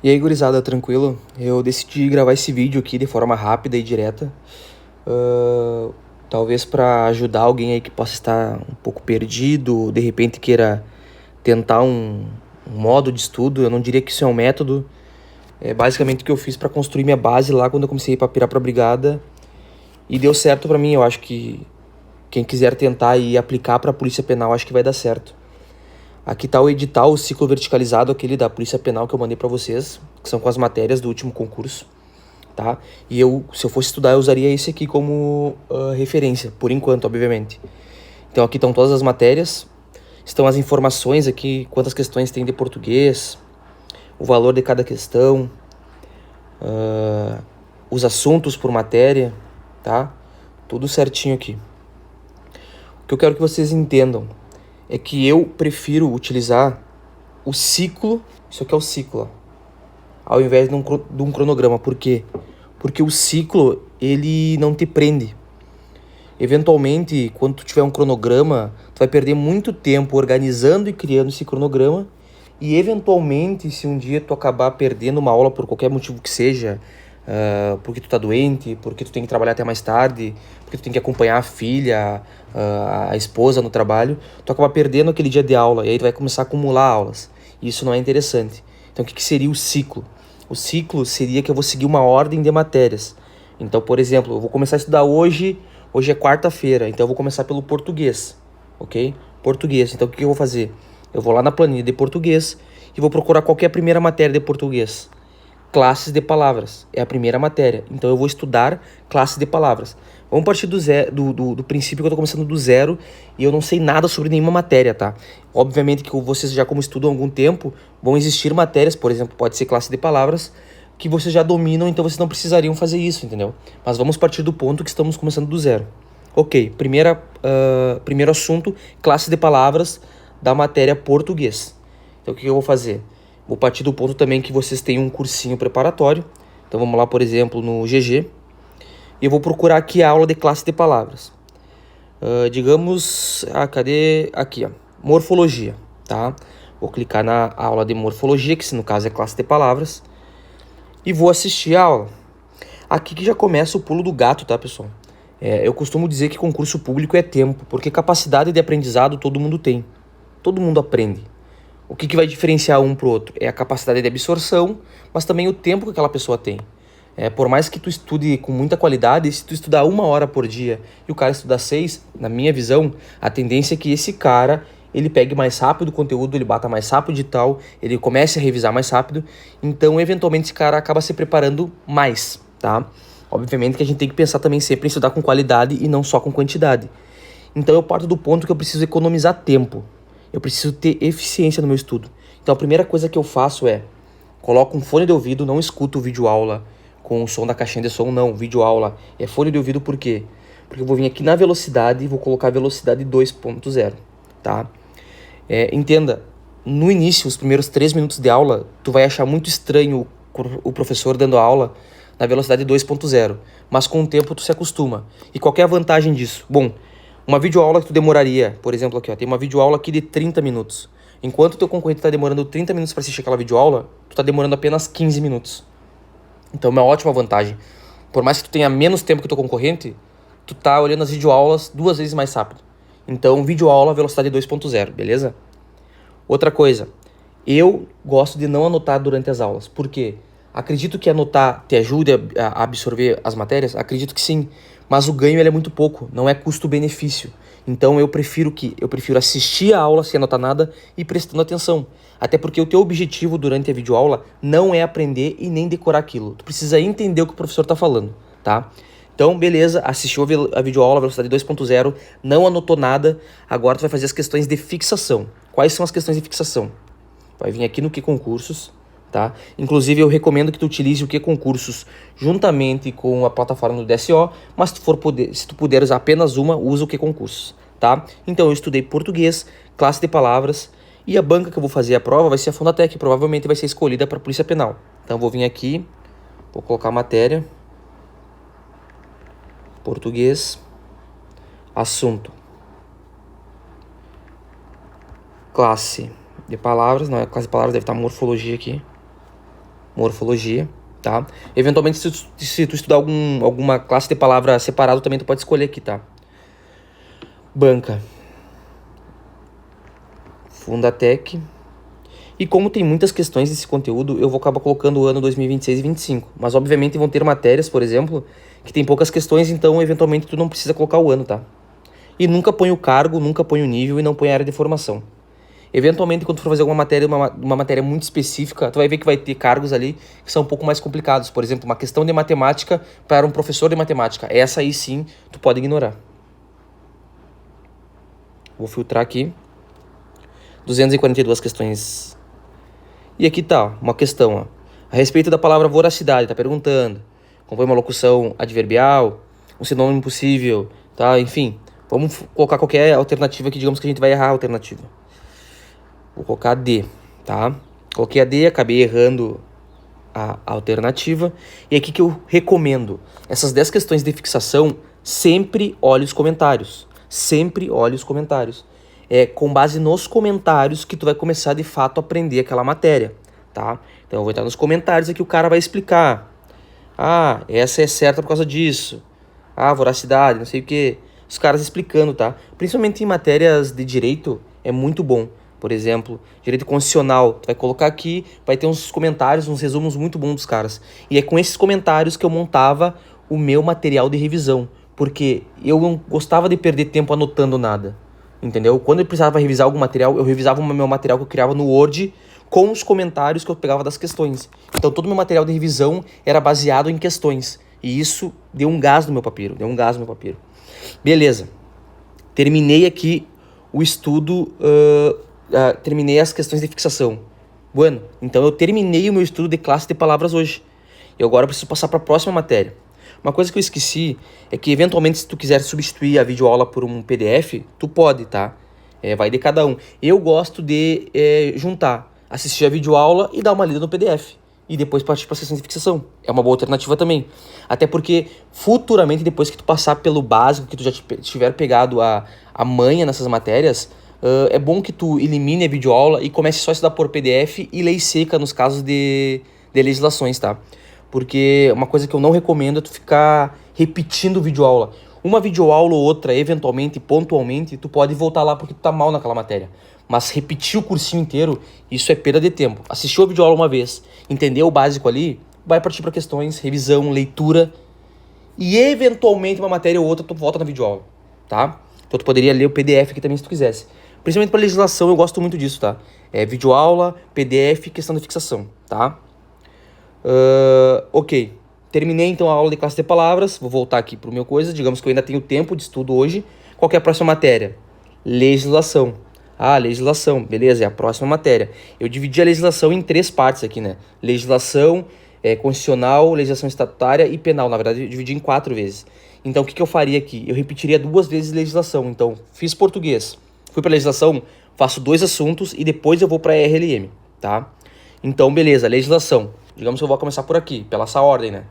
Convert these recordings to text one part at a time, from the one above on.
E aí, gurizada, tranquilo? Eu decidi gravar esse vídeo aqui de forma rápida e direta. ah, Talvez para ajudar alguém aí que possa estar um pouco perdido, de repente queira tentar um modo de estudo. Eu não diria que isso é um método. É basicamente o que eu fiz para construir minha base lá quando eu comecei a pirar pra brigada. E deu certo para mim. Eu acho que quem quiser tentar e aplicar para a Polícia Penal, acho que vai dar certo. Aqui tá o edital, o ciclo verticalizado, aquele da Polícia Penal que eu mandei para vocês, que são com as matérias do último concurso. Tá? E se eu fosse estudar, eu usaria esse aqui como referência, por enquanto, obviamente. Então aqui estão todas as matérias, estão as informações aqui, quantas questões tem de português, o valor de cada questão, os assuntos por matéria, tá? Tudo certinho aqui. O que eu quero que vocês entendam é que eu prefiro utilizar o ciclo, isso aqui é o ciclo, ó, ao invés de um cronograma. Por quê? Porque o ciclo, ele não te prende. Eventualmente, quando tu tiver um cronograma, tu vai perder muito tempo organizando e criando esse cronograma. E eventualmente, se um dia tu acabar perdendo uma aula por qualquer motivo que seja, porque tu tá doente, porque tu tem que trabalhar até mais tarde, porque tu tem que acompanhar a filha, a esposa no trabalho, tu acaba perdendo aquele dia de aula e aí tu vai começar a acumular aulas. E isso não é interessante. Então, o que seria o ciclo? O ciclo seria que eu vou seguir uma ordem de matérias. Então, por exemplo, eu vou começar a estudar hoje. Hoje é quarta-feira, então eu vou começar pelo português, ok? Português. Então o que eu vou fazer? Eu vou lá na planilha de português e vou procurar qualquer primeira matéria de português. Classes de palavras é a primeira matéria. Então eu vou estudar classes de palavras. Vamos partir do princípio que eu estou começando do zero e eu não sei nada sobre nenhuma matéria, tá? Obviamente que vocês já como estudam há algum tempo, vão existir matérias, por exemplo, pode ser classe de palavras, que vocês já dominam, então vocês não precisariam fazer isso, entendeu? Mas vamos partir do ponto que estamos começando do zero. Ok, primeiro assunto, classe de palavras da matéria português. Então o que eu vou fazer? Vou partir do ponto também que vocês têm um cursinho preparatório. Então vamos lá, por exemplo, no GG. E eu vou procurar aqui a aula de classe de palavras. Digamos, cadê? Aqui, ó, morfologia, tá? Vou clicar na aula de morfologia, que no caso é classe de palavras. E vou assistir a aula. Aqui que já começa o pulo do gato, tá, pessoal? Eu costumo dizer que concurso público é tempo, porque capacidade de aprendizado todo mundo tem. Todo mundo aprende. O que vai diferenciar um pro outro? É a capacidade de absorção, mas também o tempo que aquela pessoa tem. Por mais que tu estude com muita qualidade, se tu estudar 1 hora por dia e o cara estudar 6, na minha visão, a tendência é que esse cara ele pegue mais rápido o conteúdo, ele bata mais rápido e tal, ele comece a revisar mais rápido, então eventualmente esse cara acaba se preparando mais, tá? Obviamente que a gente tem que pensar também sempre em estudar com qualidade e não só com quantidade. Então eu parto do ponto que eu preciso economizar tempo, eu preciso ter eficiência no meu estudo. Então a primeira coisa que eu faço é, coloco um fone de ouvido, não escuto o vídeo aula com o som da caixinha de som, não, vídeo aula é fone de ouvido. Por quê? Porque eu vou vir aqui na velocidade e vou colocar a velocidade 2.0, tá? Entenda, no início, os primeiros 3 minutos de aula, tu vai achar muito estranho o professor dando aula na velocidade 2.0, mas com o tempo tu se acostuma. E qual que é a vantagem disso? Bom, uma videoaula que tu demoraria, por exemplo aqui, ó, tem uma videoaula aqui de 30 minutos. Enquanto o teu concorrente está demorando 30 minutos para assistir aquela videoaula, tu está demorando apenas 15 minutos. Então é uma ótima vantagem. Por mais que tu tenha menos tempo que o teu concorrente, tu tá olhando as videoaulas 2 vezes mais rápido. Então, videoaula velocidade 2.0, beleza? Outra coisa, eu gosto de não anotar durante as aulas. Por quê? Acredito que anotar te ajude a absorver as matérias? Acredito que sim. Mas o ganho ele é muito pouco, não é custo-benefício. Então eu prefiro assistir a aula sem anotar nada e prestando atenção. Até porque o teu objetivo durante a videoaula não é aprender e nem decorar aquilo. Tu precisa entender o que o professor está falando, tá? Então, beleza, assistiu a videoaula, velocidade 2.0, não anotou nada, agora tu vai fazer as questões de fixação. Quais são as questões de fixação? Vai vir aqui no Que Concursos, tá? Inclusive, eu recomendo que tu utilize o Que Concursos juntamente com a plataforma do DSO, mas se tu puder usar apenas uma, usa o Que Concursos, tá? Então, eu estudei português, classe de palavras, e a banca que eu vou fazer a prova vai ser a Fondatec, provavelmente vai ser escolhida para a Polícia Penal. Então, eu vou vir aqui, vou colocar a matéria, português, assunto, classe de palavras, não é classe de palavras, deve estar morfologia aqui. morfologia, tá? Eventualmente, se tu estudar alguma classe de palavra separado, também tu pode escolher aqui, tá? Banca, Fundatec. E como tem muitas questões desse conteúdo, eu vou acabar colocando o ano 2026 e 2025. Mas, obviamente, vão ter matérias, por exemplo, que tem poucas questões, então, eventualmente, tu não precisa colocar o ano, tá? E nunca põe o cargo, nunca põe o nível e não põe a área de formação. Eventualmente, quando tu for fazer alguma matéria, uma matéria muito específica, tu vai ver que vai ter cargos ali que são um pouco mais complicados. Por exemplo, uma questão de matemática para um professor de matemática. Essa aí sim, tu pode ignorar. Vou filtrar aqui. 242 questões. E aqui tá, uma questão, ó. A respeito da palavra voracidade, tá perguntando. Compõe uma locução adverbial, um sinônimo possível, tá? Enfim, vamos colocar qualquer alternativa aqui, digamos que a gente vai errar a alternativa. Vou colocar D, tá? Coloquei a D, acabei errando a alternativa. E aqui que eu recomendo. Essas 10 questões de fixação, sempre olhe os comentários. Sempre olhe os comentários. É com base nos comentários que tu vai começar de fato a aprender aquela matéria, tá? Então eu vou entrar nos comentários aqui, o cara vai explicar. Ah, essa é certa por causa disso. Ah, voracidade, não sei o que. Os caras explicando, tá? Principalmente em matérias de direito, é muito bom. Por exemplo, direito constitucional, tu vai colocar aqui, vai ter uns comentários, uns resumos muito bons dos caras. E é com esses comentários que eu montava o meu material de revisão, porque eu não gostava de perder tempo anotando nada, entendeu? Quando eu precisava revisar algum material, eu revisava o meu material que eu criava no Word com os comentários que eu pegava das questões. Então todo o meu material de revisão era baseado em questões. E isso deu um gás no meu papiro, Beleza. Terminei aqui o estudo... terminei as questões de fixação. Bueno, então eu terminei o meu estudo de classe de palavras hoje. E agora eu preciso passar para a próxima matéria. Uma coisa que eu esqueci é que, eventualmente, se tu quiser substituir a videoaula por um PDF, tu pode, tá? Vai de cada um. Eu gosto de juntar, assistir a videoaula e dar uma lida no PDF. E depois partir para a sessão de fixação. É uma boa alternativa também. Até porque, futuramente, depois que tu passar pelo básico, que tu já tiver pegado a manha nessas matérias... é bom que tu elimine a videoaula e comece só a estudar por PDF e lei seca nos casos de legislações, tá? Porque uma coisa que eu não recomendo é tu ficar repetindo videoaula. Uma videoaula ou outra, eventualmente, pontualmente, tu pode voltar lá porque tu tá mal naquela matéria. Mas repetir o cursinho inteiro, isso é perda de tempo. Assistiu a videoaula uma vez, entendeu o básico ali, vai partir para questões, revisão, leitura e eventualmente uma matéria ou outra tu volta na videoaula, tá? Então tu poderia ler o PDF aqui também se tu quisesse. Principalmente para legislação, eu gosto muito disso, tá? Videoaula, PDF, questão de fixação, tá? Ok. Terminei, então, a aula de classe de palavras. Vou voltar aqui para o meu coisa. Digamos que eu ainda tenho tempo de estudo hoje. Qual que é a próxima matéria? Legislação. Ah, legislação. Beleza, é a próxima matéria. Eu dividi a legislação em 3 partes aqui, né? Legislação constitucional, legislação estatutária e penal. Na verdade, eu dividi em 4 vezes. Então, o que eu faria aqui? Eu repetiria 2 vezes legislação. Então, fiz português. Fui para legislação, faço 2 assuntos e depois eu vou para RLM, tá? Então, beleza, legislação. Digamos que eu vou começar por aqui, pela essa ordem, né?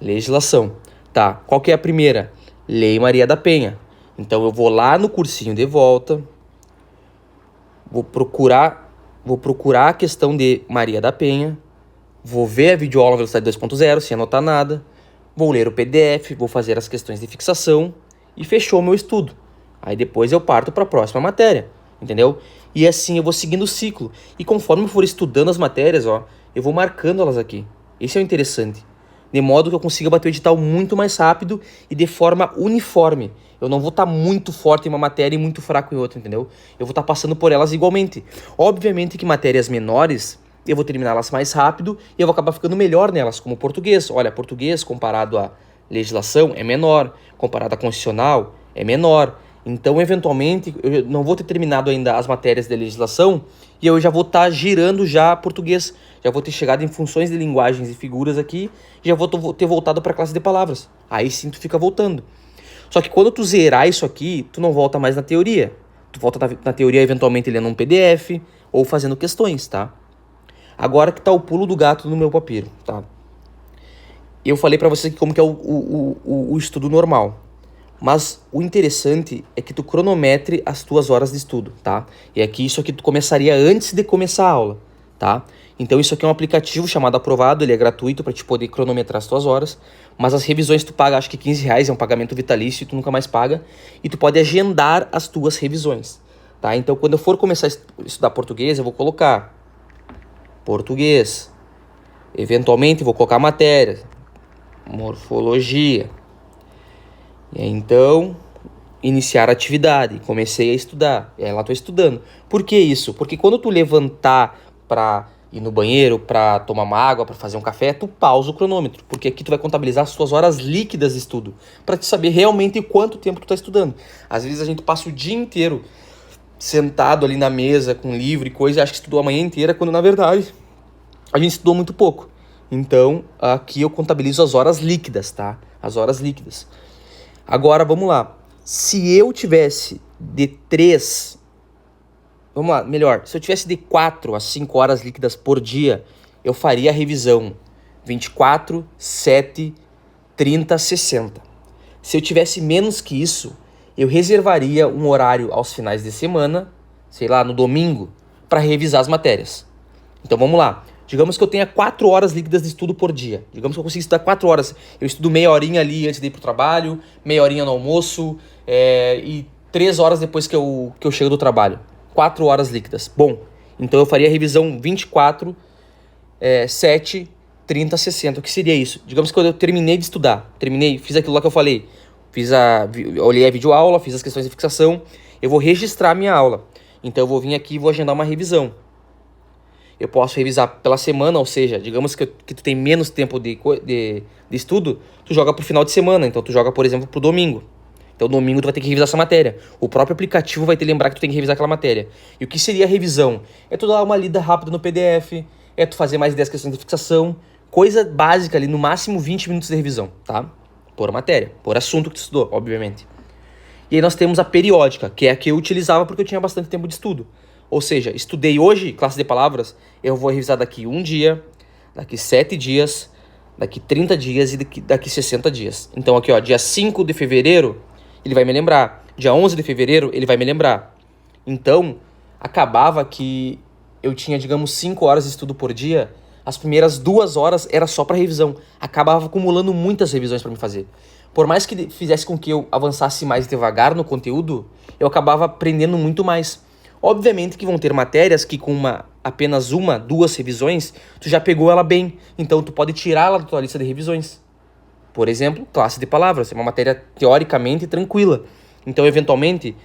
Legislação. Tá, qual que é a primeira? Lei Maria da Penha. Então, eu vou lá no cursinho de volta, vou procurar a questão de Maria da Penha, vou ver a videoaula velocidade 2.0, sem anotar nada, vou ler o PDF, vou fazer as questões de fixação e fechou o meu estudo. Aí depois eu parto para a próxima matéria, entendeu? E assim eu vou seguindo o ciclo. E conforme eu for estudando as matérias, ó, eu vou marcando elas aqui. Esse é o interessante. De modo que eu consiga bater o edital muito mais rápido e de forma uniforme. Eu não vou estar muito forte em uma matéria e muito fraco em outra, entendeu? Eu vou estar passando por elas igualmente. Obviamente que matérias menores, eu vou terminá-las mais rápido e eu vou acabar ficando melhor nelas, como português. Olha, português comparado à legislação é menor, comparado à constitucional é menor. Então, eventualmente, eu não vou ter terminado ainda as matérias de legislação e eu já vou estar girando já português. Já vou ter chegado em funções de linguagens e figuras aqui e já vou ter voltado para a classe de palavras. Aí sim tu fica voltando. Só que quando tu zerar isso aqui, tu não volta mais na teoria. Tu volta na teoria eventualmente lendo um PDF ou fazendo questões, tá? Agora que tá o pulo do gato no meu papiro, tá? Eu falei para vocês aqui como que é o estudo normal. Mas o interessante é que tu cronometre as tuas horas de estudo, tá? E aqui isso aqui tu começaria antes de começar a aula, tá? Então isso aqui é um aplicativo chamado Aprovado, ele é gratuito para te poder cronometrar as tuas horas, mas as revisões tu paga acho que R$ 15, é um pagamento vitalício e tu nunca mais paga, e tu pode agendar as tuas revisões, tá? Então quando eu for começar a estudar português, eu vou colocar português, eventualmente vou colocar matéria, morfologia, e aí, então iniciar a atividade, comecei a estudar, e aí lá estou estudando. Por que isso? Porque quando tu levantar para ir no banheiro, para tomar uma água, para fazer um café, tu pausa o cronômetro, porque aqui tu vai contabilizar as tuas horas líquidas de estudo, para te saber realmente quanto tempo tu tá estudando. Às vezes a gente passa o dia inteiro sentado ali na mesa com livro e coisa e acha que estudou a manhã inteira, quando na verdade a gente estudou muito pouco. Então aqui eu contabilizo as horas líquidas, tá? As horas líquidas. Agora vamos lá. Se eu tivesse de 3, vamos lá, melhor, se eu tivesse de 4 a 5 horas líquidas por dia, eu faria a revisão 24, 7, 30, 60. Se eu tivesse menos que isso, eu reservaria um horário aos finais de semana, sei lá, no domingo, para revisar as matérias. Então vamos lá. Digamos que eu tenha 4 horas líquidas de estudo por dia. Digamos que eu consiga estudar 4 horas. Eu estudo meia horinha ali antes de ir pro trabalho, meia horinha no almoço, e 3 horas depois que eu chego do trabalho. 4 horas líquidas. Bom, então eu faria a revisão 24, 7, 30, 60. O que seria isso? Digamos que quando eu terminei de estudar, fiz aquilo lá que eu falei. Olhei a videoaula, fiz as questões de fixação. Eu vou registrar a minha aula. Então eu vou vir aqui e vou agendar uma revisão. Eu posso revisar pela semana, ou seja, digamos que tu tem menos tempo de estudo, tu joga pro final de semana. Então tu joga, por exemplo, pro domingo. Então domingo tu vai ter que revisar essa matéria. O próprio aplicativo vai te lembrar que tu tem que revisar aquela matéria. E o que seria a revisão? É tu dar uma lida rápida no PDF, é tu fazer mais 10 questões de fixação, coisa básica ali, no máximo 20 minutos de revisão, tá? Por matéria, por assunto que tu estudou, obviamente. E aí nós temos a periódica, que é a que eu utilizava porque eu tinha bastante tempo de estudo. Ou seja, estudei hoje, classe de palavras, eu vou revisar daqui 1 dia, daqui 7 dias, daqui 30 dias e daqui 60 dias. Então aqui, ó, dia 5 de fevereiro, ele vai me lembrar. Dia 11 de fevereiro, ele vai me lembrar. Então, acabava que eu tinha, digamos, 5 horas de estudo por dia. As primeiras 2 horas era só para revisão. Acabava acumulando muitas revisões para me fazer. Por mais que fizesse com que eu avançasse mais devagar no conteúdo, eu acabava aprendendo muito mais. Obviamente que vão ter matérias que com apenas 1, 2 revisões, tu já pegou ela bem. Então tu pode tirá-la da tua lista de revisões. Por exemplo, classe de palavras, é uma matéria teoricamente tranquila. Então, eventualmente,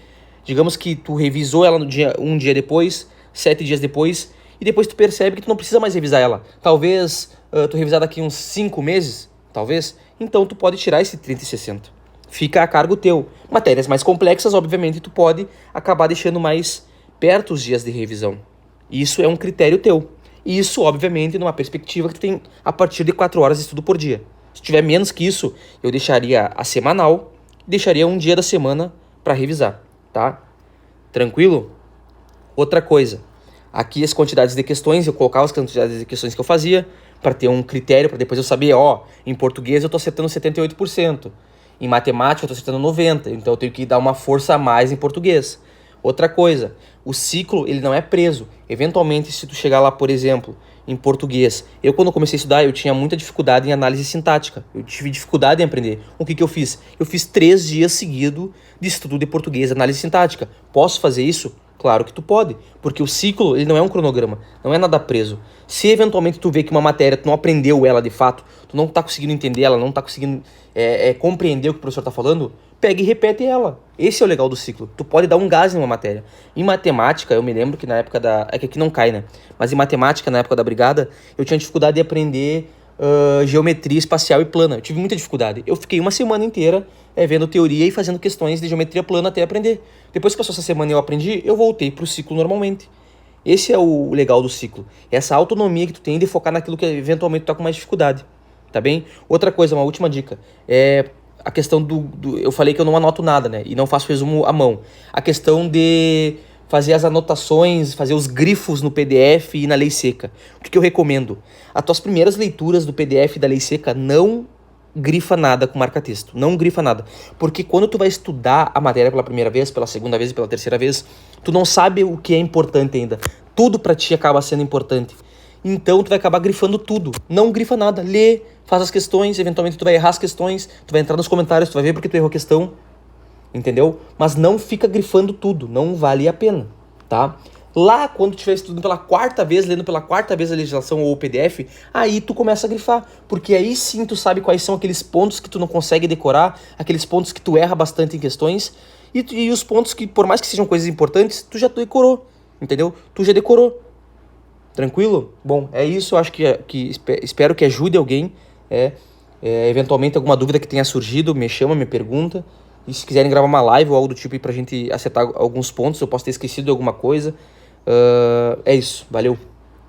digamos que tu revisou ela um dia depois, 7 dias depois, e depois tu percebe que tu não precisa mais revisar ela. Talvez tu revisar daqui uns 5 meses, talvez. Então tu pode tirar esse 30 e 60. Fica a cargo teu. Matérias mais complexas, obviamente, tu pode acabar deixando mais perto os dias de revisão. Isso é um critério teu. E isso, obviamente, numa perspectiva que tu tem a partir de 4 horas de estudo por dia. Se tiver menos que isso, eu deixaria a semanal e deixaria um dia da semana para revisar, tá? Tranquilo? Outra coisa, aqui as quantidades de questões, eu colocava as quantidades de questões que eu fazia para ter um critério, para depois eu saber, em português eu estou acertando 78%, em matemática eu estou acertando 90%, então eu tenho que dar uma força a mais em português. Outra coisa, o ciclo ele não é preso. Eventualmente, se tu chegar lá, por exemplo, em português, eu quando comecei a estudar, eu tinha muita dificuldade em análise sintática. Eu tive dificuldade em aprender. O que eu fiz? Eu fiz 3 dias seguidos de estudo de português, análise sintática. Posso fazer isso? Claro que tu pode, porque o ciclo ele não é um cronograma, não é nada preso. Se eventualmente tu vê que uma matéria tu não aprendeu ela de fato, tu não tá conseguindo entender ela, não tá conseguindo compreender o que o professor tá falando, pega e repete ela. Esse é o legal do ciclo. Tu pode dar um gás em uma matéria. Em matemática, eu me lembro que na época é que aqui não cai, né? Mas em matemática, na época da brigada, eu tinha dificuldade de aprender geometria espacial e plana. Eu tive muita dificuldade. Eu fiquei uma semana inteira vendo teoria e fazendo questões de geometria plana até aprender. Depois que passou essa semana e eu aprendi, eu voltei pro ciclo normalmente. Esse é o legal do ciclo. Essa autonomia que tu tem de focar naquilo que eventualmente tu tá com mais dificuldade. Tá bem? Outra coisa, uma última dica. A questão eu falei que eu não anoto nada, né? E não faço resumo à mão. A questão de fazer as anotações, fazer os grifos no PDF e na lei seca. O que eu recomendo? As tuas primeiras leituras do PDF da lei seca não grifa nada com marca-texto. Não grifa nada. Porque quando tu vai estudar a matéria pela primeira vez, pela segunda vez e pela terceira vez, tu não sabe o que é importante ainda. Tudo pra ti acaba sendo importante. Então tu vai acabar grifando tudo. Não grifa nada. Lê, faz as questões, eventualmente tu vai errar as questões, tu vai entrar nos comentários, tu vai ver porque tu errou a questão. Entendeu? Mas não fica grifando tudo. Não vale a pena, tá? Lá, quando tu estiver estudando pela quarta vez, lendo pela quarta vez a legislação ou o PDF, aí tu começa a grifar, porque aí sim tu sabe quais são aqueles pontos que tu não consegue decorar, aqueles pontos que tu erra bastante em questões, e os pontos que, por mais que sejam coisas importantes, tu já decorou, entendeu? Tu já decorou. Tranquilo? Bom, é isso, eu acho espero que ajude alguém, eventualmente alguma dúvida que tenha surgido, me chama, me pergunta, e se quiserem gravar uma live ou algo do tipo aí pra gente acertar alguns pontos, eu posso ter esquecido de alguma coisa. É isso, valeu.